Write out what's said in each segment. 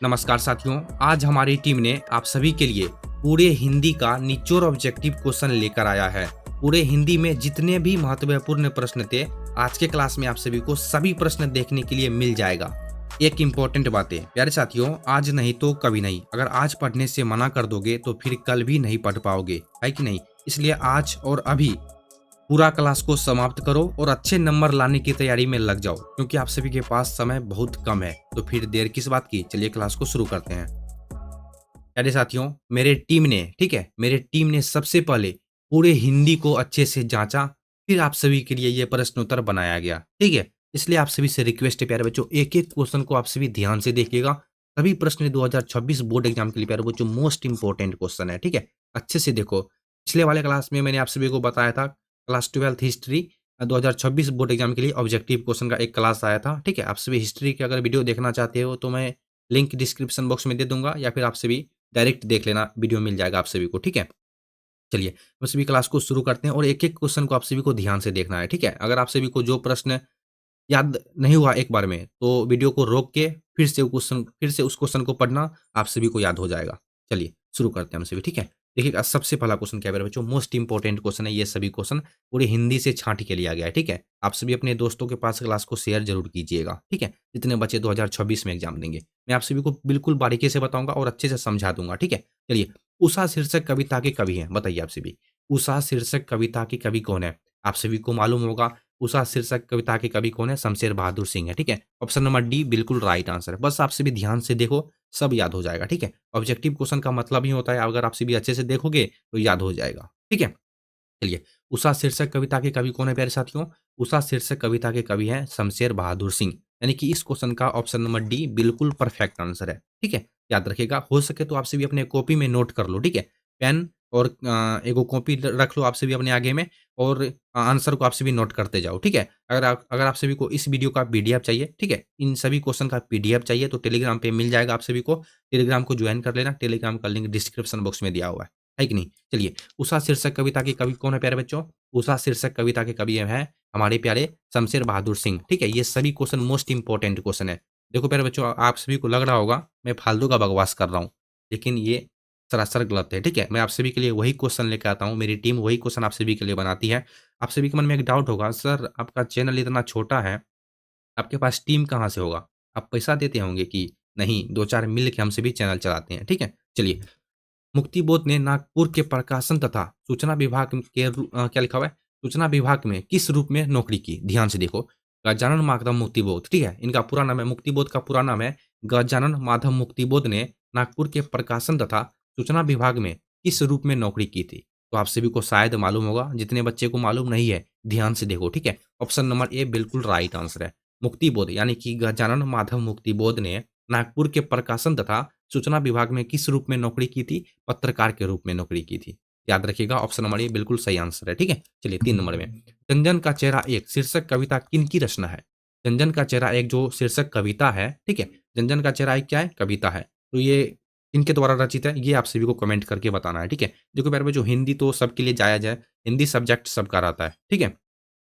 नमस्कार साथियों, आज हमारी टीम ने आप सभी के लिए पूरे हिंदी का निचोड़ ऑब्जेक्टिव क्वेश्चन लेकर आया है। पूरे हिंदी में जितने भी महत्वपूर्ण प्रश्न थे, आज के क्लास में आप सभी को सभी प्रश्न देखने के लिए मिल जाएगा। एक इम्पोर्टेंट बात है प्यारे साथियों, आज नहीं तो कभी नहीं। अगर आज पढ़ने से मना कर दोगे तो फिर कल भी नहीं पढ़ पाओगे, है कि नहीं? इसलिए आज और अभी पूरा क्लास को समाप्त करो और अच्छे नंबर लाने की तैयारी में लग जाओ, क्योंकि आप सभी के पास समय बहुत कम है। तो फिर देर किस बात की, चलिए क्लास को शुरू करते हैं। प्यारे साथियों, मेरे टीम ने सबसे पहले पूरे हिंदी को अच्छे से जांचा, फिर आप सभी के लिए ये प्रश्न उत्तर बनाया गया। ठीक है, इसलिए आप सभी से रिक्वेस्ट है प्यारे बच्चों, एक एक क्वेश्चन को आप सभी ध्यान से देखिएगा। सभी प्रश्न 2026 बोर्ड एग्जाम के लिए प्यारे बच्चों मोस्ट इंपॉर्टेंट क्वेश्चन है। ठीक है, अच्छे से देखो। पिछले वाले क्लास में मैंने आप सभी को बताया था, क्लास 12 हिस्ट्री 2026 बोर्ड एग्जाम के लिए ऑब्जेक्टिव क्वेश्चन का एक क्लास आया था। ठीक है, आप सभी हिस्ट्री की अगर वीडियो देखना चाहते हो तो मैं लिंक डिस्क्रिप्शन बॉक्स में दे दूंगा, या फिर आप सभी डायरेक्ट देख लेना, वीडियो मिल जाएगा आप सभी को। ठीक है, चलिए हम सभी क्लास को शुरू करते हैं और एक एक क्वेश्चन को आप सभी को ध्यान से देखना है। ठीक है, अगर आप सभी को जो प्रश्न याद नहीं हुआ एक बार में, तो वीडियो को रोक के फिर से उस क्वेश्चन को पढ़ना, आप सभी को याद हो जाएगा। चलिए शुरू करते हैं हम सभी। ठीक है, देखिए सबसे पहला क्वेश्चन क्या है मेरे बच्चों, मोस्ट इंपॉर्टेंट क्वेश्चन है। ये सभी क्वेश्चन पूरे हिंदी से छांट के लिया गया है। ठीक है, आप सभी अपने दोस्तों के पास क्लास को शेयर जरूर कीजिएगा। ठीक है, जितने बच्चे 2026 में एग्जाम देंगे, मैं आप सभी को बिल्कुल बारीकी से बताऊंगा और अच्छे से समझा दूंगा। ठीक है, चलिए। उषा शीर्षक कविता के कवि हैं, बताइए आप सभी। उषा शीर्षक कविता के कवि कौन है? आप सभी को मालूम होगा, उषा शीर्षक कविता के कवि कौन है? शमशेर बहादुर सिंह है। ठीक है, ऑप्शन नंबर डी बिल्कुल राइट आंसर है। बस आप सभी ध्यान से देखो, सब याद हो जाएगा। ठीक है, ऑब्जेक्टिव क्वेश्चन का मतलब ही होता है, अगर आप सभी अच्छे से देखोगे तो याद हो जाएगा। ठीक है, चलिए। उषा शीर्षक कविता के कवि कौन है प्यारे साथियों? उषा शीर्षक कविता के कवि हैं शमशेर बहादुर सिंह। यानी कि इस क्वेश्चन का ऑप्शन नंबर डी बिल्कुल परफेक्ट आंसर है। ठीक है, याद रखिएगा। हो सके तो आप सभी अपने कॉपी में नोट कर लो। ठीक है, पेन और एगो कॉपी रख लो आप सभी अपने आगे में, और आंसर को आप सभी नोट करते जाओ। ठीक है, अगर आप सभी को इस वीडियो का पीडीएफ चाहिए, ठीक है, इन सभी क्वेश्चन का पीडीएफ चाहिए, तो टेलीग्राम पे मिल जाएगा आप सभी को। टेलीग्राम को ज्वाइन कर लेना, टेलीग्राम का लिंक डिस्क्रिप्शन बॉक्स में दिया हुआ है कि नहीं? चलिए, उषा शीर्षक कविता के कवि कौन है प्यारे बच्चों? उषा शीर्षक कविता के कवि हैं हमारे प्यारे शमशेर बहादुर सिंह। ठीक है, ये सभी क्वेश्चन मोस्ट इंपॉर्टेंट क्वेश्चन है। देखो प्यारे बच्चों, आप सभी को लग रहा होगा मैं फालतू का बकवास कर रहा हूँ, लेकिन ये सरासर गलत है। ठीक है, मैं आप सभी के लिए वही क्वेश्चन लेकर आता हूँ, मेरी टीम वही क्वेश्चन आप सभी के लिए बनाती है। आप सभी के मन में एक डाउट होगा, सर आपका चैनल इतना छोटा है, आपके पास टीम कहाँ से होगा? आप पैसा देते होंगे कि नहीं, दो चार मिल के हम सभी चैनल चलाते हैं। ठीक है, चलिए। मुक्तिबोध ने नागपुर के प्रकाशन तथा सूचना विभाग के क्या लिखा हुआ है, सूचना विभाग में किस रूप में नौकरी की? ध्यान से देखो। गजानन माधव मुक्तिबोध, ठीक है, इनका पूरा नाम है, मुक्तिबोध का पूरा नाम है गजानन माधव मुक्तिबोध ने नागपुर के प्रकाशन तथा सूचना विभाग में किस रूप में नौकरी की थी? तो आप सभी को शायद मालूम होगा, जितने बच्चे को मालूम नहीं है ध्यान से देखो। ठीक है, ऑप्शन नंबर ए बिल्कुल राइट आंसर है। मुक्तिबोध यानी कि गजानन माधव मुक्तिबोध ने नागपुर के प्रकाशन तथा सूचना विभाग में किस रूप में नौकरी की थी? पत्रकार के रूप में नौकरी की थी। याद रखिएगा, ऑप्शन नंबर ए बिल्कुल सही आंसर है। ठीक है, चलिए 3 नंबर में, जनजन का चेहरा एक शीर्षक कविता किनकी रचना है? जनजन का चेहरा एक जो शीर्षक कविता है, ठीक है, जनजन का चेहरा एक क्या है? कविता है। तो ये किनके द्वारा रचित है, ये आप सभी को कमेंट करके बताना है। ठीक है, देखो प्यारे जो हिंदी तो सबके लिए जायज है, हिंदी सब्जेक्ट सबका रहता है। ठीक है,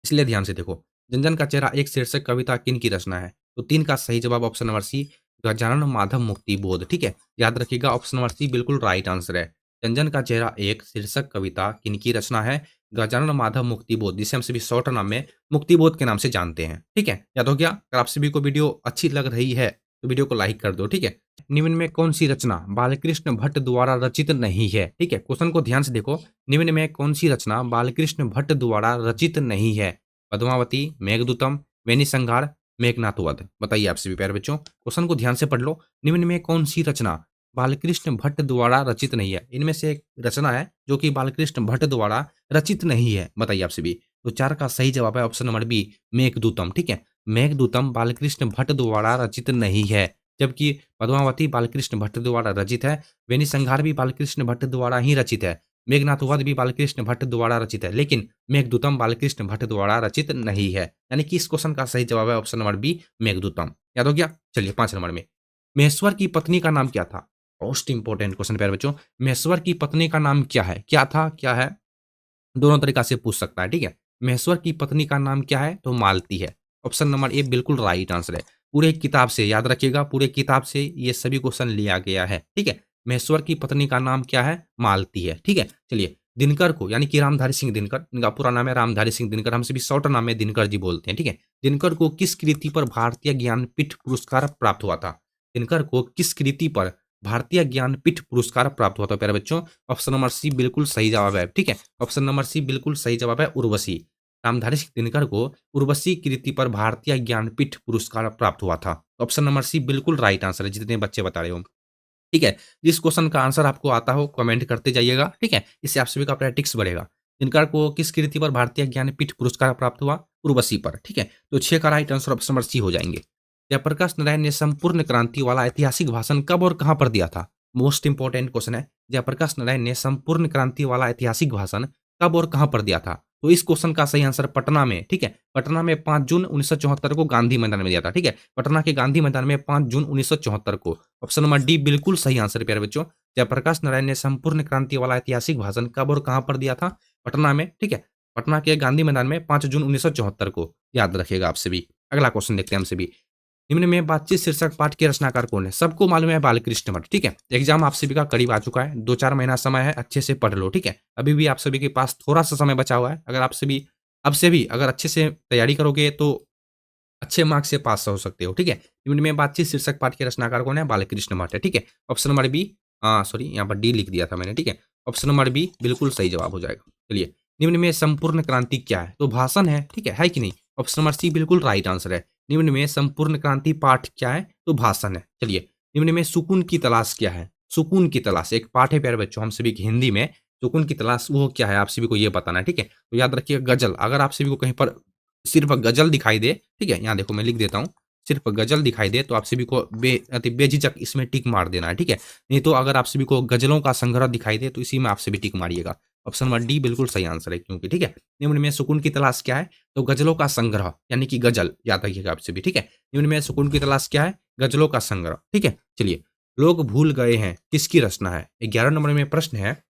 इसलिए ध्यान से देखो। जनजन का चेहरा एक शीर्षक कविता किनकी रचना है? तो 3 का सही जवाब option number C Gajanan Madhav Muktibodh. ठीक है, याद रखिएगा, ऑप्शन नंबर सी बिल्कुल राइट आंसर है। जनजन का चेहरा एक शीर्षक कविता किनकी रचना है? गजानन माधव मुक्तिबोध, जिसे हम सभी शॉर्ट नाम में मुक्तिबोध के नाम से जानते हैं। ठीक है, याद हो गया? अगर आप सभी को वीडियो अच्छी लग रही है तो वीडियो को लाइक कर दो। ठीक है, निम्न में कौन सी रचना बालकृष्ण भट्ट द्वारा रचित नहीं है? ठीक है, क्वेश्चन को ध्यान से देखो। निम्न में कौन सी रचना बालकृष्ण भट्ट द्वारा रचित नहीं है? पद्मावती, मेघदूतम, वेनिसंहार, मेघनाथ वध। बताइए आप सभी प्यारे बच्चों, क्वेश्चन को ध्यान से पढ़ लो। निम्न में कौन सी रचना बालकृष्ण भट्ट द्वारा रचित नहीं है? इनमें से एक रचना है जो कि बालकृष्ण भट्ट द्वारा रचित नहीं है। बताइए आप सभी। तो 4 का सही जवाब है ऑप्शन नंबर बी मेघदूतम। ठीक है, मेघदूतम बालकृष्ण भट्ट द्वारा रचित नहीं है, जबकि पद्मावती बालकृष्ण भट्ट द्वारा रचित है, वेनिसंहार भी बालकृष्ण भट्ट द्वारा ही रचित है, मेघनाथ वध भी बालकृष्ण भट्ट द्वारा रचित है, लेकिन मेघदूतम बालकृष्ण भट्ट द्वारा रचित नहीं है। यानी कि इस क्वेश्चन का सही जवाब है ऑप्शन नंबर बी मेघदूतम। याद हो गया? चलिए 5 नंबर में, महेश्वर की पत्नी का नाम क्या था? मोस्ट इंपॉर्टेंट क्वेश्चन प्यारे बच्चों, महेश्वर की पत्नी का नाम क्या है? क्या था, क्या है, दोनों तरीका से पूछ सकता है। ठीक है, महेश्वर की पत्नी का नाम क्या है? तो मालती है। ऑप्शन नंबर ए बिल्कुल राइट आंसर है। पूरे किताब से याद रखिएगा, पूरे किताब से ये सभी क्वेश्चन लिया गया है, ठीक है। महेश्वर की पत्नी का नाम क्या है? मालती है, ठीक है। चलिए, दिनकर को यानी कि रामधारी सिंह दिनकर, इनका पूरा नाम है रामधारी सिंह दिनकर, हम सभी शॉर्ट नाम में दिनकर जी बोलते हैं, ठीक है। दिनकर को किस कृति पर भारतीय ज्ञानपीठ पुरस्कार प्राप्त हुआ था? दिनकर को किस कृति पर भारतीय ज्ञानपीठ पुरस्कार प्राप्त हुआ था प्यारे बच्चों? ऑप्शन नंबर सी बिल्कुल सही जवाब है, ठीक है। ऑप्शन नंबर सी बिल्कुल सही जवाब है, उर्वशी। रामधारी सिंह दिनकर को उर्वशी कृति पर भारतीय ज्ञानपीठ पुरस्कार प्राप्त हुआ था। ऑप्शन नंबर सी बिल्कुल राइट आंसर है, जितने बच्चे बता रहे हो, ठीक है। जिस क्वेश्चन का आंसर आपको आता हो कमेंट करते जाइएगा, ठीक है। इससे आप सभी का प्रैक्टिस बढ़ेगा। दिनकर को किस कृति पर भारतीय ज्ञानपीठ पुरस्कार प्राप्त हुआ? उर्वशी पर, ठीक है। तो 6 का right answer option number C हो जाएंगे। जयप्रकाश नारायण ने संपूर्ण क्रांति वाला ऐतिहासिक भाषण कब और कहां पर दिया था? मोस्ट इंपॉर्टेंट क्वेश्चन है। जयप्रकाश नारायण ने संपूर्ण क्रांति वाला ऐतिहासिक भाषण कब और कहां पर दिया था? तो इस क्वेश्चन का सही आंसर पटना में, ठीक है। पटना में 5 जून 1974 को गांधी मैदान में दिया था, ठीक है। पटना के गांधी मैदान में 5 जून 1974 को। ऑप्शन नंबर डी बिल्कुल सही आंसर है प्यारे बच्चों। जयप्रकाश नारायण ने संपूर्ण क्रांति वाला ऐतिहासिक भाषण कब और कहां पर दिया था? पटना में, ठीक है। पटना के गांधी मैदान में 5 जून 1974 को, याद रखिएगा आप सभी। अगला क्वेश्चन देखते हैं हम सभी। निम्न में बातचीत शीर्षक पाठ के रचनाकार कौन है? सबको मालूम है बालकृष्ण मठ, ठीक है। एग्जाम आप सभी का करीब आ चुका है, 2-4 महीना समय है, अच्छे से पढ़ लो, ठीक है। अभी भी आप सभी के पास थोड़ा सा समय बचा हुआ है। अगर आप सभी अब से भी अगर अच्छे से तैयारी करोगे तो अच्छे मार्क्स से पास हो सकते हो, ठीक है। निम्न में बातचीत शीर्षक पाठ के रचनाकार कौन है? बालकृष्ण मठ है, ठीक है। ऑप्शन नंबर बी, सॉरी यहाँ पर डी लिख दिया था मैंने, ठीक है। ऑप्शन नंबर बी बिल्कुल सही जवाब हो जाएगा। चलिए, निम्न में संपूर्ण क्रांति क्या है? तो भाषण है, ठीक है कि नहीं? ऑप्शन नंबर सी बिल्कुल राइट आंसर है। निम्न में संपूर्ण क्रांति पाठ क्या है? तो भाषण है। चलिए, निम्न में सुकून की तलाश क्या है? सुकून की तलाश एक पाठ है प्यारे बच्चों, हम सभी की हिंदी में। सुकून की तलाश वो क्या है, आप सभी को ये बताना है, ठीक है। तो याद रखिएगा गजल। अगर आप सभी को कहीं पर सिर्फ गजल दिखाई दे, ठीक है, यहाँ देखो मैं लिख देता हूँ, सिर्फ गजल दिखाई दे तो आप सभी को बेझिझक इसमें टिक मार देना है, ठीक है। नहीं तो अगर आप सभी को गजलों का संग्रह दिखाई दे तो इसी में आप सभी टिक मारिएगा। ऑप्शन नंबर डी बिल्कुल सही आंसर है, क्योंकि ठीक है। निम्न में सुकून की तलाश क्या है? तो गजलों का संग्रह, यानी कि गजल, याद रखिएगा आप सभी, ठीक है। निम्न में सुकून की तलाश क्या है? गजलों का संग्रह, ठीक है। चलिए, लोग भूल गए हैं किसकी रचना है? 11 नंबर में प्रश्न है,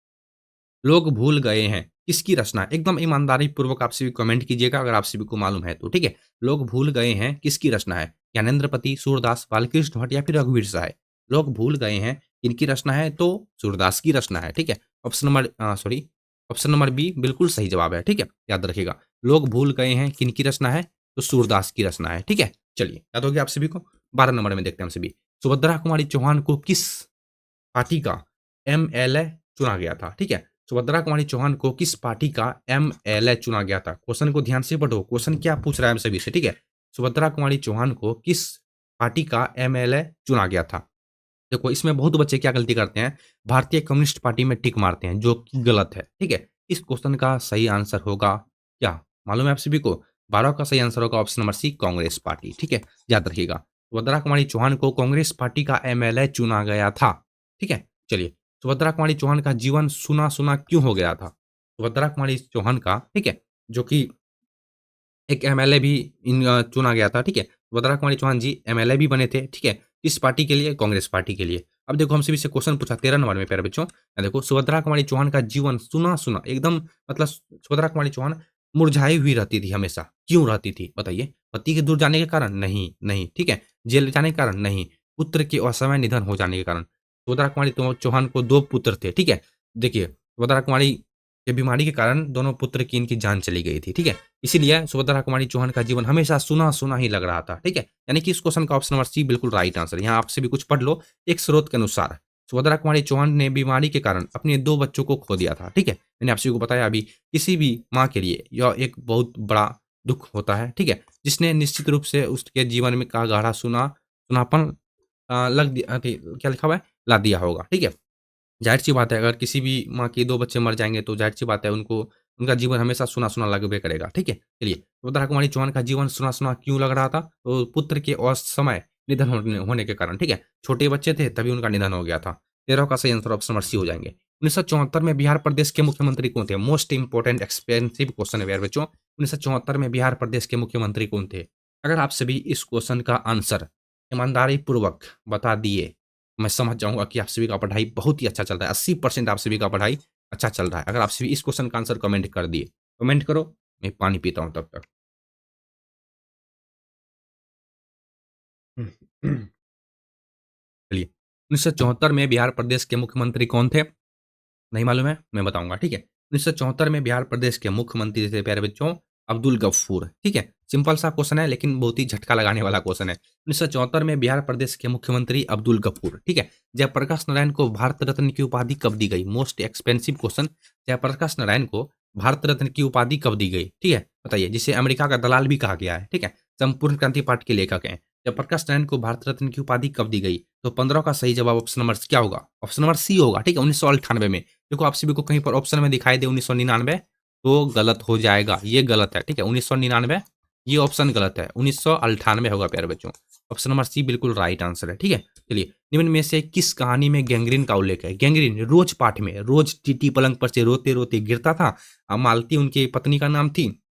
लोग भूल गए हैं किसकी रचना है? एकदम ईमानदारी पूर्वक आप सभी कमेंट कीजिएगा अगर आप सभी को मालूम है तो, ठीक है। लोग भूल गए हैं किसकी रचना है? ज्ञानेंद्रपति, सूरदास, बालकृष्ण भट्ट या फिर रघुवीर सहाय? लोग भूल गए हैं किनकी रचना है? तो सूरदास की रचना है, ठीक है। Option number sorry option number B बिल्कुल सही जवाब है, ठीक है। याद रखिएगा, लोग भूल गए हैं किनकी रचना है? तो सूरदास की रचना है, ठीक है। चलिए, याद हो गया आप सभी को। 12 नंबर में देखते हैं हम सभी। सुभद्रा कुमारी चौहान को किस पार्टी का एमएलए चुना गया था? ठीक है। सुभद्रा कुमारी चौहान को किस पार्टी का एमएलए चुना गया था? क्वेश्चन को ध्यान से पढ़ो, क्वेश्चन क्या पूछ रहा है हम सभी से, ठीक है। सुभद्रा कुमारी चौहान को किस पार्टी का एमएलए चुना गया था? देखो, इसमें बहुत बच्चे क्या गलती करते हैं, भारतीय कम्युनिस्ट पार्टी में टिक मारते हैं, जो कि गलत है, ठीक है। इस क्वेश्चन का सही आंसर होगा क्या, मालूम है आप सभी को? 12 का सही आंसर होगा option number C, Congress party, ठीक है। याद रखिएगा, सुभद्रा कुमारी चौहान को कांग्रेस पार्टी का एमएलए चुना गया था, ठीक है। चलिए, सुभद्रा कुमारी चौहान का जीवन सुना सुना क्यों हो गया था? सुभद्रा कुमारी चौहान का, ठीक है, जो कि एक एमएलए भी चुना गया था, ठीक है। सुभद्रा कुमारी चौहान जी एमएलए भी बने थे, ठीक है। किस पार्टी के लिए? कांग्रेस पार्टी के लिए। अब देखो, हमसे भी से क्वेश्चन पूछा 13 नंबर में प्यारे बच्चों। देखो, सुभद्रा कुमारी चौहान का जीवन सुना-सुना एकदम, मतलब सुभद्रा कुमारी चौहान मुरझाई हुई रहती थी हमेशा। क्यों रहती थी बताइए? पति के दूर जाने के कारण? नहीं, नहीं, ठीक है। जेल जाने के कारण? नहीं। पुत्र के असामयिक निधन हो जाने के कारण। सुभद्रा कुमारी चौहान को 2 पुत्र थे, ठीक है। देखिए, सुभद्रा कुमारी के बीमारी के कारण दोनों पुत्र की इनकी जान चली गई थी, ठीक है। इसीलिए सुभद्रा कुमारी चौहान का जीवन हमेशा सुना-सुना ही लग रहा था, ठीक है। यानी कि इस क्वेश्चन का ऑप्शन नंबर सी बिल्कुल राइट आंसर है। यहाँ आपसे भी कुछ पढ़ लो। एक स्रोत के अनुसार सुभद्रा कुमारी चौहान ने बीमारी के कारण अपने 2 बच्चों को खो दिया था, ठीक है। मैंने आप सभी को बताया अभी, किसी भी माँ के लिए यह एक बहुत बड़ा दुःख होता है, ठीक है। जिसने निश्चित रूप से उसके जीवन में का गाढ़ा सुनापन लग दिया, क्या लिखा हुआ है? ला दिया होगा, ठीक है। ज़ाहिर-सी बात है, अगर किसी भी माँ के 2 बच्चे मर जाएँगे तो ज़ाहिर-सी बात है, उनको उनका जीवन हमेशा सुना-सुना लगबे करेगा, ठीक है? चलिए, सुभद्रा कुमारी चौहान का जीवन सुना-सुना क्यों लग रहा था? तो पुत्र के असमय निधन होने होने के कारण, ठीक है? छोटे बच्चे थे तभी उनका निधन हो गया था। 13 का सही आंसर ऑप्शन नंबर सी हो जाएँगे। 1974 में बिहार प्रदेश के मुख्यमंत्री कौन थे? मोस्ट इम्पोर्टेंट एक्सपेंसिव क्वेश्चन है यार बच्चों। 1974 में बिहार प्रदेश के मुख्यमंत्री कौन थे? अगर आप सभी इस क्वेश्चन का आंसर ईमानदारी पूर्वक बता दिए, मैं समझ जाऊँगा कि आप सभी का पढ़ाई बहुत ही अच्छा चल रहा है। 80% आप सभी का पढ़ाई अच्छा चल रहा है। अगर आप सभी इस क्वेश्चन का आंसर कमेंट कर दिए। कमेंट करो, मैं पानी पीता हूँ तब तक। चलिए, 1974 में बिहार प्रदेश के मुख्यमंत्री कौन थे? नहीं मालूम है? मैं बताऊँगा, ठीक है? 1974 में बिहार प्रदेश के मुख्यमंत्री थे प्यारे बच्चों, अब्दुल गफ्फूर, ठीक है? सिंपल सा क्वेश्चन है लेकिन बहुत ही झटका लगाने वाला क्वेश्चन है। 1974 में बिहार प्रदेश के मुख्यमंत्री अब्दुल गफ्फूर, ठीक है? जयप्रकाश नारायण को भारत रत्न की उपाधि कब दी गई? Most expensive question, Jayaprakash Narayan को भारत रत्न की उपाधि कब दी गई? ठीक है? बताइए, जिसे अमेरिका का दलाल भी कहा गया है, ठीक है? संपूर्ण क्रांति पाठ के लेखक हैं। जयप्रकाश नारायण को भारत रत्न की उपाधि कब दी गई? तो 15 का सही जवाब ऑप्शन नंबर क्या होगा? ऑप्शन नंबर सी होगा, ठीक है? 1998 में। देखो आप सभी को कहीं पर ऑप्शन में दिखाई दे 1999 तो गलत हो जाएगा, ये गलत है, ठीक है? 1999 ये ऑप्शन गलत है, 1998 होगा प्यारे बच्चों। ऑप्शन नंबर सी बिल्कुल राइट आंसर है, ठीक है? चलिए, निम्न में से किस कहानी में गैंग्रीन का उल्लेख है? गैंग्रीन रोज पाठ में, रोज टीटी पलंग पर से रोते रोते गिरता था। मालती उनकी पत्नी का नाम थी,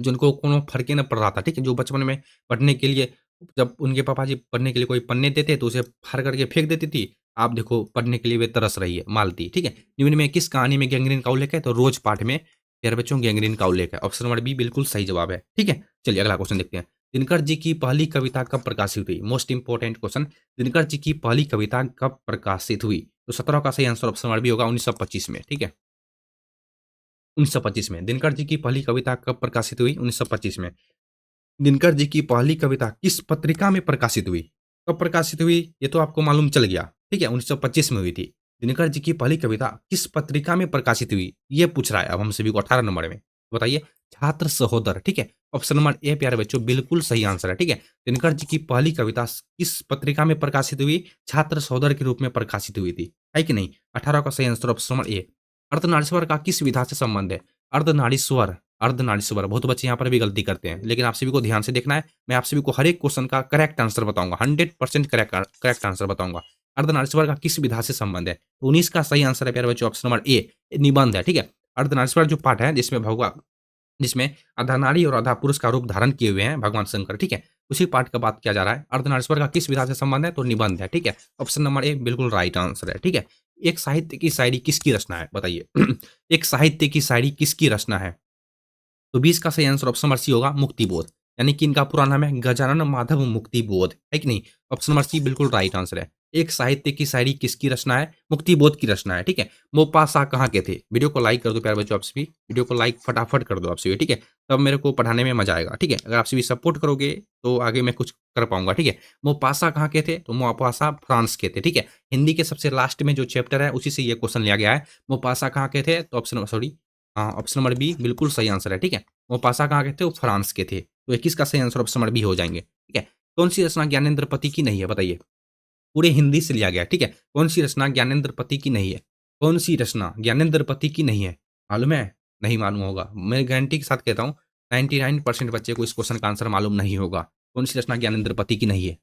जिनको कोनो फ़र्क ही ना पड़ रहा था, ठीक है? जो बचपन में पढ़ने के लिए, जब उनके पापा जी पढ़ने के लिए कोई पन्ने देते तो उसे फाड़ करके फेंक देती थी। आप देखो पढ़ने के लिए वे तरस रही है, मालती, ठीक है? निम्न में किस कहानी में गैंग्रीन का उल्लेख है? तो रोज पाठ में प्यारे बच्चों गैंग्रीन का उल्लेख है। ऑप्शन नंबर बी बिल्कुल सही जवाब है, ठीक है? चलिए अगला क्वेश्चन देखते हैं। दिनकर जी की पहली कविता कब प्रकाशित हुई? Most important question, Dinkar ji की पहली कविता कब प्रकाशित हुई? तो 17 का सही आंसर ऑप्शन नंबर बी होगा 1925 में, ठीक है? 1925 में। दिनकर जी की पहली कविता कब प्रकाशित हुई? 1925 में। दिनकर जी की पहली कविता किस पत्रिका में प्रकाशित हुई? कब प्रकाशित हुई? ये तो आपको मालूम चल गया, ठीक है? 1925 में हुई थी। दिनकर जी की पहली कविता किस पत्रिका में प्रकाशित हुई? ये पूछ रहा है अब हम सभी को 18 नंबर में। बताइए, छात्र सहोदर, ठीक है? ऑप्शन नंबर ए प्यारे बच्चों बिल्कुल सही आंसर है, ठीक है? दिनकर जी की पहली कविता किस पत्रिका में प्रकाशित हुई? छात्र सहोदर के रूप में प्रकाशित हुई थी, है कि नहीं? 18 का सही answer option number A. Ardhanarishwar का किस विधा से संबंध है? अर्धनारीश्वर, अर्धनारीश्वर, बहुत बच्चे यहाँ पर भी गलती करते हैं, लेकिन आप सभी को ध्यान से देखना है। मैं आप सभी को हर एक क्वेश्चन का करेक्ट आंसर बताऊंगा, 100% करेक्ट आंसर बताऊंगा। अर्धनारीश्वर का किस विधा से संबंध है? 19 का सही आंसर है प्यारे बच्चों ऑप्शन नंबर ए, निबंध है, ठीक है? अर्धनारीश्वर जो पाठ है जिसमें भगवान, जिसमें आधा नारी और आधा पुरुष का रूप धारण किए हुए हैं भगवान शंकर, ठीक है? उसी पाठ का बात किया जा रहा है। अर्धनारीश्वर का किस विधा से संबंध है? तो निबंध है, ठीक है? ऑप्शन नंबर ए बिल्कुल राइट आंसर है, ठीक है? एक साहित्य की शायरी किसकी रचना है? बताइए। एक साहित्य की शायरी किसकी रचना है? तो 20 का सही आंसर ऑप्शन नंबर सी होगा, मुक्तिबोध। यानी कि इनका पूरा नाम है गजानन माधव मुक्तिबोध, है कि नहीं? ऑप्शन नंबर सी बिल्कुल राइट आंसर है। एक साहित्य की शायरी किसकी रचना है? मुक्तिबोध की रचना है, ठीक है? मोपासा कहाँ के थे? वीडियो को लाइक कर दो प्यारे बच्चों आप सभी, वीडियो को लाइक फटाफट कर दो आप सभी, ठीक है? तब मेरे को पढ़ाने में मजा आएगा, ठीक है? अगर आप सभी सपोर्ट करोगे तो आगे मैं कुछ कर पाऊंगा, ठीक है? मोपासा कहाँ के थे? तो मोपासा फ्रांस के थे, ठीक है? हिंदी के सबसे लास्ट में जो चैप्टर है उसी से ये क्वेश्चन लिया गया है। मोपासा कहाँ के थे? तो ऑप्शन सॉरी, हाँ, ऑप्शन नंबर बी बिल्कुल सही आंसर है, ठीक है? मोपासा कहाँ के थे? वो फ्रांस के थे। तो 21 का सही आंसर ऑप्शन नंबर बी हो जाएँगे, ठीक है? कौन-सी रचना ज्ञानेंद्र पति की नहीं है? बताइए। पूरे हिंदी से लिया गया है, ठीक है? कौन-सी रचना ज्ञानेंद्र पति की नहीं है? कौन-सी रचना ज्ञानेंद्र पति की नहीं है? मालूम है? नहीं मालूम होगा। मैं गारंटी के साथ कहता हूँ 99% बच्चे को इस क्वेश्चन का आंसर मालूम नहीं होगा। कौन-सी रचना ज्ञानेंद्र पति की नहीं है?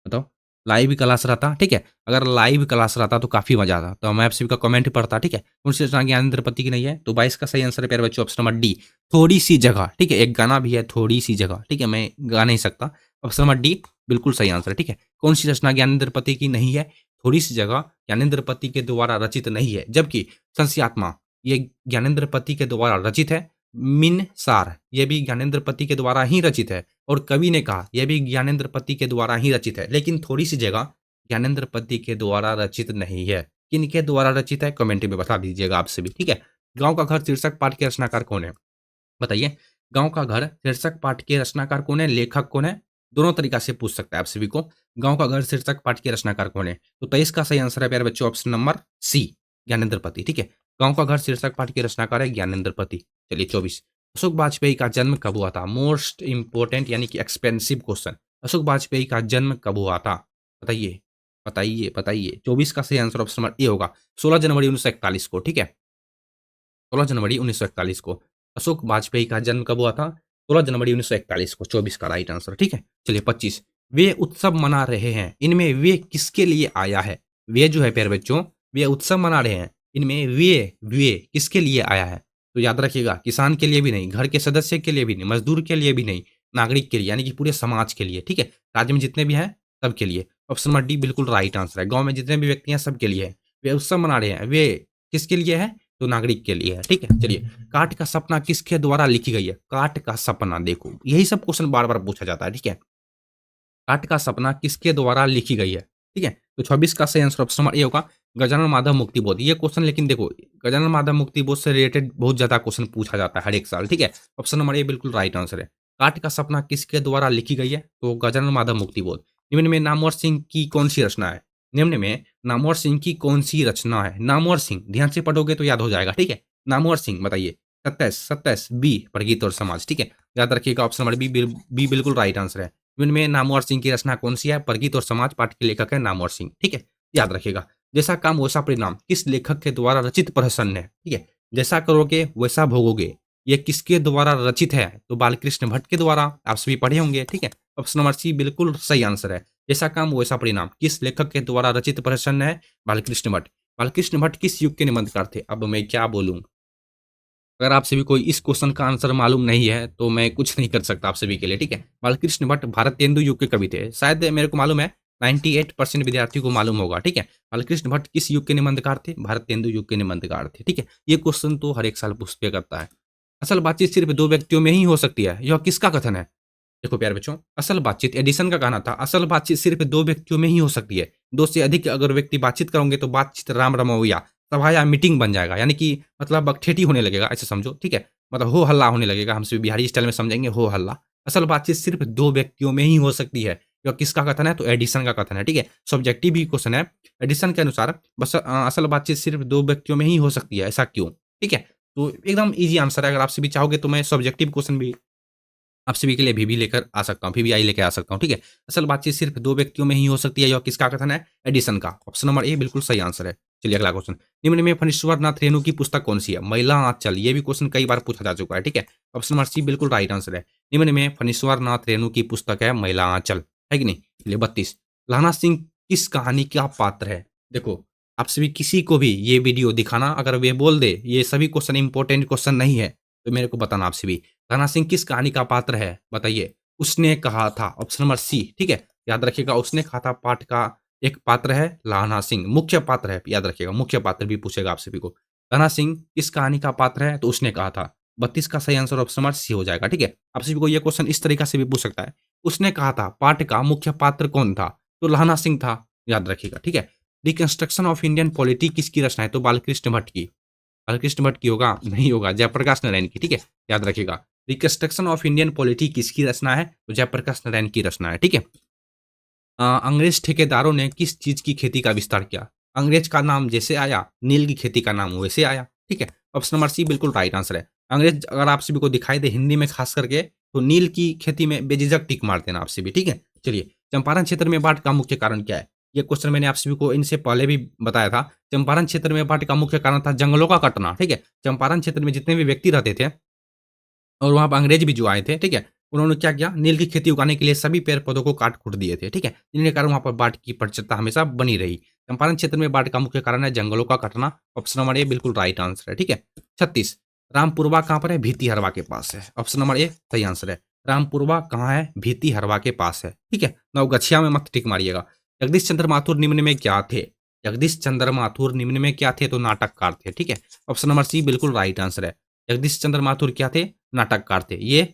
बताओ। लाइव क्लास रहता, ठीक है? अगर लाइव क्लास रहता तो काफ़ी मज़ा आता। तो मैं आप सभी का कमेंट पढ़ता, ठीक है? कौन-सी रचना ज्ञानेंद्र पति की नहीं है? तो 22 का सही आंसर है प्यारे बच्चों ऑप्शन नंबर डी, थोड़ी-सी जगह, ठीक है? एक गाना भी है थोड़ी-सी जगह, ठीक है? मैं गा नहीं सकता। ऑप्शन नंबर डी बिल्कुल सही आंसर है, ठीक है? कौन-सी रचना ज्ञानेंद्र पति की नहीं है? थोड़ी-सी जगह ज्ञानेंद्र पति के द्वारा रचित नहीं है, जबकि संस्यात्मा ये ज्ञानेंद्र पति के द्वारा रचित है। मिनसार ये भी ज्ञानेंद्र पति के द्वारा ही रचित है। और कवि ने कहा यह भी ज्ञानेंद्र पति के द्वारा ही रचित है, लेकिन थोड़ी सी जगह ज्ञानेंद्र पति के द्वारा रचित नहीं है। किनके द्वारा रचित है? कमेंट में बता दीजिएगा आप सभी, ठीक है? गांव का घर शीर्षक पाठ के रचनाकार कौन है? बताइए। गांव का घर शीर्षक पाठ के रचनाकार कौन है? लेखक कौन है? दोनों तरीका से पूछ सकता है आप सभी को। गांव का घर शीर्षक पाठ के रचनाकार कौन है? तो 23 का सही आंसर है प्यारे बच्चों ऑप्शन नंबर सी, ज्ञानेंद्र पति, ठीक है? गांव का घर शीर्षक पाठ के रचनाकार है ज्ञानेंद्र पति। चलिए 24, अशोक वाजपेयी का जन्म कब हुआ था? मोस्ट इंपोर्टेंट यानी कि एक्सपेंसिव क्वेश्चन, अशोक वाजपेयी का जन्म कब हुआ था? बताइए, बताइए, बताइए। 24 का सही आंसर ऑप्शन नंबर ए होगा, 16 जनवरी 1941 को, ठीक है? 16 जनवरी 1941 को अशोक वाजपेयी का जन्म कब हुआ था? 16 जनवरी 1941 को, 24 का राइट आंसर, ठीक है? चलिए 25, वे उत्सव मना रहे हैं, इनमें वे किसके लिए आया है? वे जो है प्यारे बच्चों, वे उत्सव मना रहे हैं, इनमें वे किसके लिए आया है? तो याद रखिएगा, किसान के लिए भी नहीं, घर के सदस्य के लिए भी नहीं, मजदूर के लिए भी नहीं, नागरिक के लिए यानी कि पूरे समाज के लिए, ठीक है? राज्य में जितने भी हैं सबके लिए। ऑप्शन नंबर डी बिल्कुल राइट आंसर है। गाँव में जितने भी व्यक्ति हैं सबके लिए है। वे उत्सव मना रहे हैं, वे किसके लिए है? तो नागरिक के लिए है, ठीक है? चलिए, काट का सपना किसके द्वारा लिखी गई है? काट का सपना, देखो यही सब क्वेश्चन बार-बार पूछा जाता है, ठीक है? काट का सपना किसके द्वारा लिखी गई है? ठीक है? तो 26 का सही आंसर ऑप्शन नंबर ए होगा, गजानन माधव मुक्तिबोध। ये क्वेश्चन लेकिन देखो, गजानन माधव मुक्तिबोध से रिलेटेड बहुत ज़्यादा क्वेश्चन पूछा जाता है हर एक साल, ठीक है? ऑप्शन नंबर ए बिल्कुल राइट आंसर है। काट का सपना किसके द्वारा लिखी गई है? तो गजानन माधव मुक्तिबोध। निम्न में नामवर सिंह की कौन-सी रचना है? निम्न में नामवर सिंह की कौन-सी रचना है? नामवर सिंह, ध्यान से पढ़ोगे तो याद हो जाएगा, ठीक है? नामवर सिंह बताइए। 27 बी प्रगीत और समाज, ठीक है? याद रखिएगा ऑप्शन नंबर बी बिल्कुल राइट आंसर है। इनमें नामवर सिंह की रचना कौन-सी है? परगीत और समाज, पाठ के लेखक है नामवर सिंह, ठीक है? याद रखिएगा। जैसा काम वैसा परिणाम किस लेखक के द्वारा रचित प्रहसन है? ठीक है? जैसा करोगे वैसा भोगोगे, ये किसके द्वारा रचित है? तो बालकृष्ण भट्ट के द्वारा, आप सभी पढ़े होंगे, ठीक है? ऑप्शन नंबर सी बिल्कुल सही आंसर है। जैसा काम वैसा परिणाम किस लेखक के द्वारा रचित प्रहसन है? बालकृष्ण भट्ट। बालकृष्ण भट्ट किस युग के निबंधकार थे? अब मैं क्या बोलूँ? अगर आप सभी को इस क्वेश्चन का आंसर मालूम नहीं है, तो मैं कुछ नहीं कर सकता आप सभी के लिए, ठीक है? बालकृष्ण भट्ट भारतेंदु युग के कवि थे। शायद मेरे को मालूम है 98% विद्यार्थियों को मालूम होगा, ठीक है? बालकृष्ण भट्ट किस युग के निबंधकार थे? भारतेंदु युग के निबंधकार थे, ठीक है? ये क्वेश्चन तो हर एक साल पूछा करता है। असल बातचीत सिर्फ 2 व्यक्तियों में ही हो सकती है, यह किसका कथन है? देखो प्यारे बच्चों, असल बातचीत एडिसन का कहना था, असल बातचीत सिर्फ 2 व्यक्तियों में ही हो सकती है। 2 से अधिक अगर व्यक्ति बातचीत करोगे तो बातचीत राम रमौइया, सभा या मीटिंग बन जाएगा। यानी कि मतलब ठेठी होने लगेगा, ऐसे समझो, ठीक है? मतलब हो हल्ला होने लगेगा, हम सभी बिहारी स्टाइल में समझेंगे हो हल्ला। असल बातचीत सिर्फ 2 व्यक्तियों में ही हो सकती है। यह किसका कथन है? तो एडिसन का कथन है, ठीक है? सब्जेक्टिव ही क्वेश्चन है। एडिसन के अनुसार असल बातचीत सिर्फ 2 व्यक्तियों में ही हो सकती है, ऐसा क्यों? ठीक है? तो एकदम ईज़ी आंसर है, अगर आप सभी चाहोगे तो मैं सब्जेक्टिव क्वेश्चन भी आप सभी के लिए भी लेकर आ सकता हूँ, पीवीआई लेके आ सकता हूँ, ठीक है? असल बातचीत सिर्फ 2 व्यक्तियों में ही हो सकती है, यह किसका कथन है? एडिसन का। ऑप्शन नंबर ए बिल्कुल सही आंसर है। चलिए अगला क्वेश्चन। निम्न में फणीश्वर नाथ रेणु की पुस्तक कौन-सी है? महिला आंचल, ये भी क्वेश्चन कई बार पूछा जा चुका है, ठीक है? ऑप्शन नंबर सी बिल्कुल राइट आंसर है। निम्न में फणीश्वर नाथ रेणु की पुस्तक है महिला आंचल, है कि नहीं? चलिए 32, लहना सिंह किस कहानी का पात्र है? देखो, आप सभी किसी को भी ये वीडियो दिखाना, अगर वे बोल दे, ये सभी क्वेश्चन इम्पोर्टेंट क्वेश्चन नहीं है, तो मेरे को बताना आप सभी। लहना सिंह किस कहानी का पात्र है? बताइए। उसने कहा था, ऑप्शन नंबर सी, ठीक है? याद रखिएगा, उसने कहा था पाठ का एक पात्र है लाना सिंह, मुख्य पात्र है, याद रखिएगा, मुख्य पात्र भी पूछेगा आप सभी को। लाना सिंह किस कहानी का पात्र है? तो उसने कहा था। 32 का सही आंसर ऑप्शन नंबर सी हो जाएगा, ठीक है? आप सभी को ये क्वेश्चन इस तरीका से भी पूछ सकता है। उसने कहा था पाठ का मुख्य पात्र कौन था? तो लाना सिंह था, याद रखिएगा, ठीक है? रिकंस्ट्रक्शन ऑफ इंडियन पॉलिटी किसकी रचना है? तो बालकृष्ण भट्ट की। बालकृष्ण भट्ट की होगा? नहीं होगा, जयप्रकाश नारायण की, ठीक है? याद रखिएगा। रिकंस्ट्रक्शन ऑफ इंडियन पॉलिटी किसकी रचना है? तो जयप्रकाश नारायण की रचना है, ठीक है? अंग्रेज ठेकेदारों ने किस चीज़ की खेती का विस्तार किया? अंग्रेज का नाम जैसे आया, नील की खेती का नाम वैसे आया, ठीक है? ऑप्शन नंबर सी बिल्कुल राइट आंसर है। अंग्रेज अगर आप सभी को दिखाई दे हिंदी में खास करके, तो नील की खेती में बेझिझक टिक मार देना आप सभी, ठीक है? चलिए, चंपारण क्षेत्र में बाढ़ का मुख्य कारण क्या है? ये क्वेश्चन मैंने आप सभी को इनसे पहले भी बताया था। चंपारण क्षेत्र में बाढ़ का मुख्य कारण था जंगलों का कटना, ठीक है? चंपारण क्षेत्र में जितने भी व्यक्ति रहते थे और वहाँ पे अंग्रेज भी जो आए थे, ठीक है? उन्होंने क्या किया? नील की खेती उगाने के लिए सभी पेड़-पौधों को काट-कूट दिए थे, ठीक है? जिनके कारण वहाँ पर बाढ़ की प्रचुरता हमेशा बनी रही। चंपारण क्षेत्र में बाढ़ का मुख्य कारण है जंगलों का कटना। ऑप्शन नंबर ए बिल्कुल राइट आंसर है, ठीक है? 36, रामपुरवा कहाँ पर है? भीतिहरवा के पास है। ऑप्शन नंबर ए सही आंसर है। रामपुरवा कहाँ है? भीतिहरवा के पास है, ठीक है? नवगछिया में मत टिक मारिएगा। जगदीश चंद्र माथुर निम्न में क्या थे? जगदीश चंद्र माथुर निम्न में क्या थे? तो नाटककार थे, ठीक है? ऑप्शन नंबर सी बिल्कुल राइट आंसर है। जगदीश चंद्र माथुर क्या थे? नाटककार थे। ये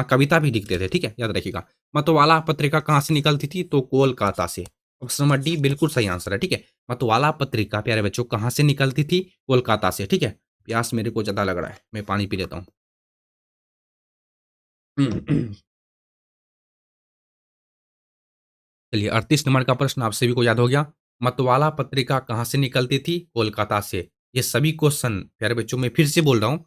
कविता भी लिखते थे, ठीक है? याद रखिएगा। मतवाला पत्रिका कहाँ से निकलती थी? तो कोलकाता से। ऑप्शन नंबर डी बिल्कुल सही आंसर है, ठीक है? मतवाला पत्रिका प्यारे बच्चों कहाँ से निकलती थी? कोलकाता से, ठीक है? प्यास मेरे को ज़्यादा लग रहा है, मैं पानी पी लेता हूँ। चलिए 38 नंबर का प्रश्न आप सभी को याद हो गया। मतवाला पत्रिका कहाँ से निकलती थी? कोलकाता से। ये सभी क्वेश्चन प्यारे बच्चों मैं फिर से बोल रहा हूँ,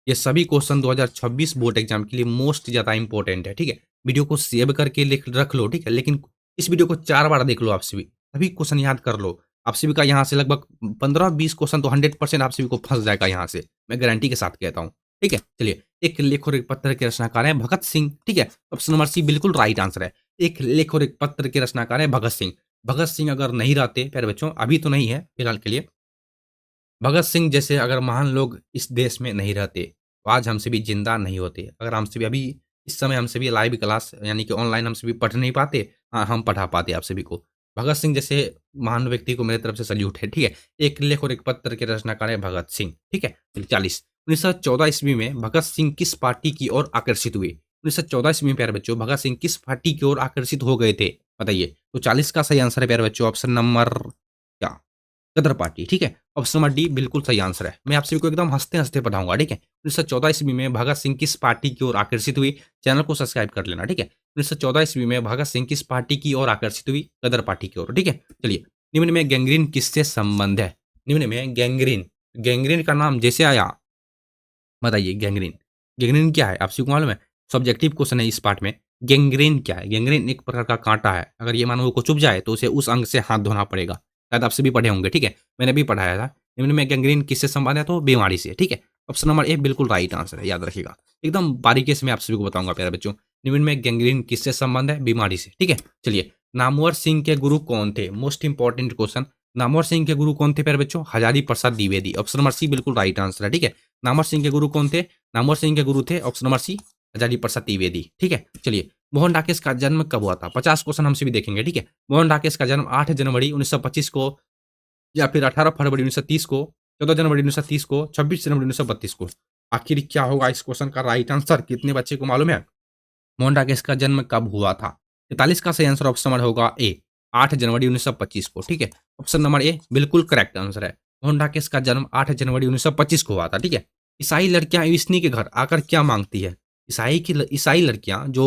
ये सभी क्वेश्चन 2026 बोर्ड एग्जाम के लिए मोस्ट ज़्यादा इंपॉर्टेंट है, ठीक है? वीडियो को सेव करके लिख रख लो, ठीक है? लेकिन इस वीडियो को 4 बार देख लो आप सभी, सभी क्वेश्चन याद कर लो। आप सभी का यहाँ से लगभग 15-20 क्वेश्चन तो 100% आप सभी को फँस जाएगा यहाँ से, मैं गारंटी के साथ कहता हूँ, ठीक है? चलिए, एक लेख और एक पत्र के रचनाकार हैं भगत सिंह, ठीक है? ऑप्शन नंबर सी बिल्कुल राइट आंसर है। एक लेख और एक पत्र के रचनाकार हैं भगत सिंह। भगत सिंह अगर नहीं रहते प्यारे बच्चों, अभी तो नहीं है फिलहाल के लिए, भगत सिंह जैसे अगर महान लोग इस देश में नहीं रहते, तो आज हम सभी ज़िंदा नहीं होते। अगर हम सभी अभी इस समय हम सभी लाइव क्लास यानी कि ऑनलाइन हम सभी पढ़ नहीं पाते, हम पढ़ा पाते आप सभी को। भगत सिंह जैसे महान व्यक्ति को मेरी तरफ से सैल्यूट है, ठीक है? एक लेख और एक पत्र के रचनाकार हैं भगत सिंह, ठीक है? 40, 1914 ईस्वी में भगत सिंह किस पार्टी की ओर आकर्षित हुए? 1914 ईस्वी में प्यारे बच्चों भगत सिंह किस पार्टी की ओर आकर्षित हो गए थे? बताइए। तो 40 का सही आंसर है प्यारे बच्चों ऑप्शन नंबर क्या? गदर पार्टी, ठीक है। ऑप्शन नंबर डी बिल्कुल सही आंसर है। मैं आप सभी को एकदम हँसते-हँसते पढ़ाऊँगा, ठीक है। 1914 ईस्वी में भगत सिंह किस पार्टी की ओर आकर्षित हुई? चैनल को सब्सक्राइब कर लेना, ठीक है। 1914 ईस्वी में भगत सिंह किस पार्टी की ओर आकर्षित हुई? गदर पार्टी की ओर, ठीक है। चलिए, निम्न में गैंग्रीन किससे संबंध है? निम्न में गैंग्रीन, गैंग्रीन का नाम जैसे आया, बताइए गैंग्रीन। गैंग्रीन क्या है? आप सभी को मालूम है? सब्जेक्टिव क्वेश्चन है इस पार्ट में। गैंग्रीन क्या है? गैंग्रीन एक प्रकार का काँटा है। अगर ये मानव को चुभ जाए तो उसे उस अंग से हाथ धोना पड़ेगा। शायद आप सभी पढ़े होंगे, ठीक है? मैंने भी पढ़ाया था। निम्न में गैंग्रीन किससे संबंध है? तो बीमारी से, ठीक है? ऑप्शन नंबर ए बिल्कुल राइट आंसर है, याद रखिएगा। एकदम बारीकी से मैं आप सभी को बताऊँगा प्यारे बच्चों। निम्न में गैंग्रीन किससे संबंध है? बीमारी से, ठीक है? चलिए, नामवर सिंह के गुरु कौन थे? Most important question. Namvar Singh के गुरु कौन थे प्यारे बच्चों? हजारी प्रसाद द्विवेदी। ऑप्शन नंबर सी बिल्कुल राइट आंसर है, ठीक है? नामवर सिंह के गुरु कौन थे? नामवर सिंह के गुरु थे ऑप्शन नंबर सी हजारी प्रसाद द्विवेदी, ठीक है। चलिए, मोहन डाकेश का जन्म कब हुआ था? 50 क्वेश्चन हमसे भी देखेंगे, ठीक है। मोहन डाकेश का जन्म 8 जनवरी 1925 को या फिर 18 फरवरी 1930 को, 14 जनवरी 1930 को, 26 जनवरी 1932 को। आखिर क्या होगा इस क्वेश्चन का राइट आंसर? कितने बच्चे को मालूम है? मोहन डाकेश का जन्म कब हुआ था? 43 का सही आंसर ऑप्शन नंबर होगा ए, 8 जनवरी 1925 को, ठीक है। ऑप्शन नंबर ए बिल्कुल करेक्ट आंसर है। मोहन डाकेश का जन्म 8 जनवरी 1925 को हुआ था, ठीक है। ईसाई लड़कियां विष्णु के घर आकर क्या मांगती है? ईसाई लड़कियां जो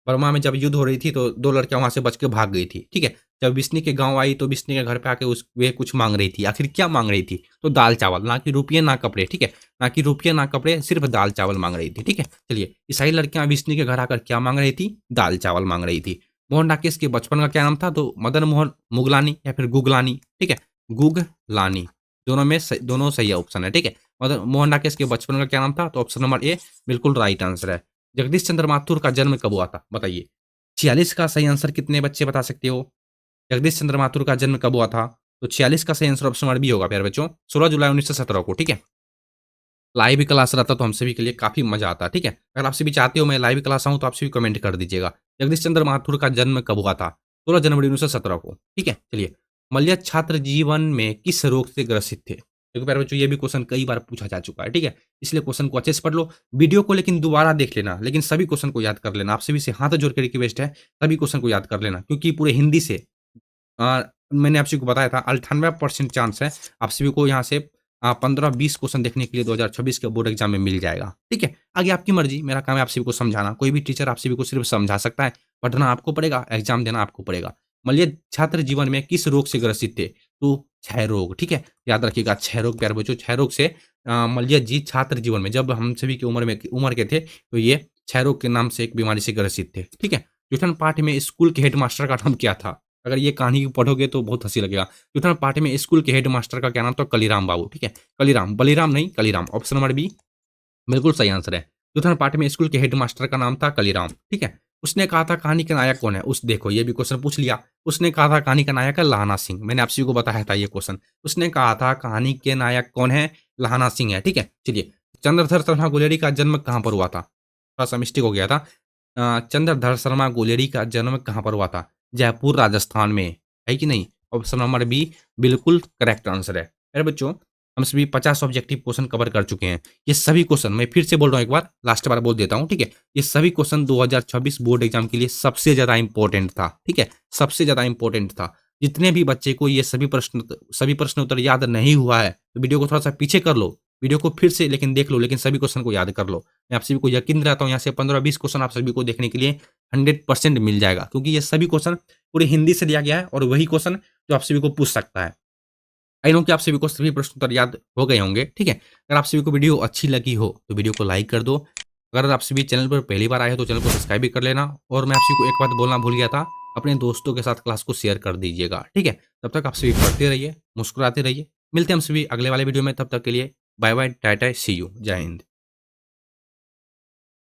बर्मा में जब युद्ध हो रही थी तो 2 लड़कियां वहां से बच के भाग गई थी, ठीक है। जब विष्णु के गांव आई तो विष्णु के घर पे आके उस वे कुछ मांग रही थी। आखिर क्या मांग रही थी? तो दाल चावल, ना कि रुपये ना कपड़े, ठीक है। ना कि रुपये ना कपड़े, सिर्फ दाल चावल मांग रही थी, ठीक है। चलिए, ईसाई लड़कियां विष्णु के घर आकर क्या मांग रही थी? दाल चावल मांग रही थी। मोहन डाकेश के बचपन का क्या नाम था? तो मदन मोहन मुगलानी या फिर गुगलानी, ठीक है। गुगलानी, दोनों सही ऑप्शन है, ठीक है। मदन मोहन डाकेश के बचपन का क्या नाम था? तो ऑप्शन नंबर ए बिल्कुल राइट आंसर है। जगदीश चंद्र माथुर का जन्म कब हुआ था? बताइए। 46 का सही आंसर कितने बच्चे बता सकते हो? जगदीश चंद्र माथुर का जन्म कब हुआ था? तो 46 का सही आंसर ऑप्शन नंबर बी होगा प्यारे बच्चों, 16 जुलाई 1917 को, ठीक है। लाइव क्लास रहता तो हम सभी के लिए काफ़ी मज़ा आता, ठीक है। अगर आप सभी चाहते हो मैं लाइव क्लास आऊँ तो आप सभी कमेंट कर दीजिएगा। जगदीश चंद्र माथुर का जन्म कब हुआ था? 16 जनवरी 1917 को, ठीक है। चलिए, मलय छात्र जीवन में किस रोग से ग्रसित थे? देखो प्यारे बच्चों, ये भी क्वेश्चन कई बार पूछा जा चुका है, ठीक है। इसलिए क्वेश्चन को अच्छे से पढ़ लो, वीडियो को लेकिन दोबारा देख लेना, लेकिन सभी क्वेश्चन को याद कर लेना। आप सभी से हाथ जोड़ के रिक्वेस्ट है, सभी क्वेश्चन को याद कर लेना, क्योंकि पूरे हिंदी से मैंने आप सभी को बताया था 98% चांस है आप सभी को यहाँ से 15-20 क्वेश्चन देखने के लिए 2026 के बोर्ड एग्जाम में मिल जाएगा, ठीक है। आगे आपकी मर्जी, मेरा काम है आप सभी को समझाना। कोई भी टीचर आप सभी को सिर्फ समझा सकता है, पढ़ना आपको पड़ेगा, एग्जाम देना आपको पड़ेगा। मलय छात्र जीवन में किस रोग से ग्रसित थे? तो क्षय रोग, ठीक है। याद रखिएगा, क्षय रोग प्यारे बच्चों, क्षय रोग से मलय जी छात्र जीवन में जब हम सभी की उम्र के थे तो ये क्षय रोग के नाम से एक बीमारी से ग्रसित थे, ठीक है। जूठन पाठ में स्कूल के हेडमास्टर का नाम क्या था? अगर ये कहानी पढ़ोगे तो बहुत हँसी लगेगा। जूठन पार्टी में स्कूल के हेडमास्टर का क्या नाम था? कलीराम बाबू, ठीक है। कलीराम, बलीराम नहीं, कलीराम। ऑप्शन नंबर बी बिल्कुल सही आंसर है। जूठन पार्टी में स्कूल के हेडमास्टर का नाम था कलीराम, ठीक है। उसने कहा था कहानी का नायक कौन है? उस देखो ये भी क्वेश्चन पूछ लिया। उसने कहा था कहानी का नायक है लहाना सिंह। मैंने आप सभी को बताया था ये क्वेश्चन। उसने कहा था कहानी के नायक कौन है? लहाना सिंह है, ठीक है। चलिए, चंद्रधर शर्मा गुलेरी का जन्म कहाँ पर हुआ था? थोड़ा-सा मिस्टेक हो गया था। चंद्रधर शर्मा गुलेरी का जन्म कहाँ पर हुआ था? जयपुर, राजस्थान में, है कि नहीं? ऑप्शन नंबर बी बिल्कुल करेक्ट आंसर है। अरे बच्चों, हम सभी 50 ऑब्जेक्टिव क्वेश्चन कवर कर चुके हैं। ये सभी क्वेश्चन मैं फिर से बोल रहा हूँ, एक बार लास्ट बार बोल देता हूँ, ठीक है। ये सभी क्वेश्चन 2026 बोर्ड एग्जाम के लिए सबसे ज़्यादा इंपॉर्टेंट था, ठीक है। सबसे ज़्यादा इंपॉर्टेंट था। जितने भी बच्चे को ये सभी प्रश्न उत्तर याद नहीं हुआ है, तो वीडियो को थोड़ा-सा पीछे कर लो। वीडियो को फिर से लेकिन देख लो, लेकिन सभी क्वेश्चन को याद कर लो। मैं आप सभी को यकीन दिलाता हूँ यहाँ से 15-20 क्वेश्चन आप सभी को देखने के लिए 100% मिल जाएगा, क्योंकि ये सभी क्वेश्चन पूरी हिंदी से लिया गया है और वही क्वेश्चन जो आप सभी को पूछ सकता है। आई नो कि आप सभी को सभी प्रश्न उत्तर याद हो गए होंगे, ठीक है। अगर आप सभी को वीडियो अच्छी लगी हो तो वीडियो को लाइक कर दो। अगर आप सभी चैनल पर पहली बार आए हो तो चैनल को सब्सक्राइब भी कर लेना, और मैं आप सभी को एक बात बोलना भूल गया था, अपने दोस्तों के साथ क्लास को शेयर कर दीजिएगा, ठीक है। तब तक आप सभी पढ़ते रहिए, मुस्कुराते रहिए। मिलते हैं हम सभी अगले वाले वीडियो में, तब तक के लिए bye bye, tata, see you, जय हिंद।